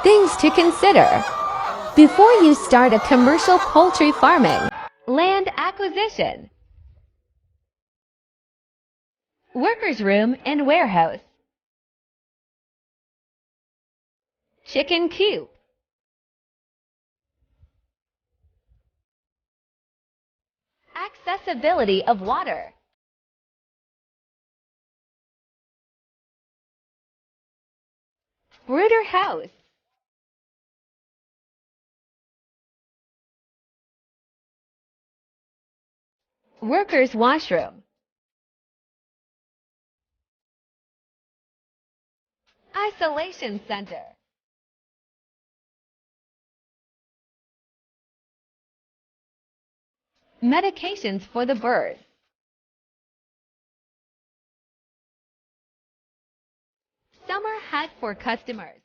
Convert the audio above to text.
Things to consider before you start a commercial poultry farming. Land acquisition, workers' room and warehouse, chicken coop, accessibility of water, brooder house, workers' washroom, isolation center, medications for the birds, summer hut for customers,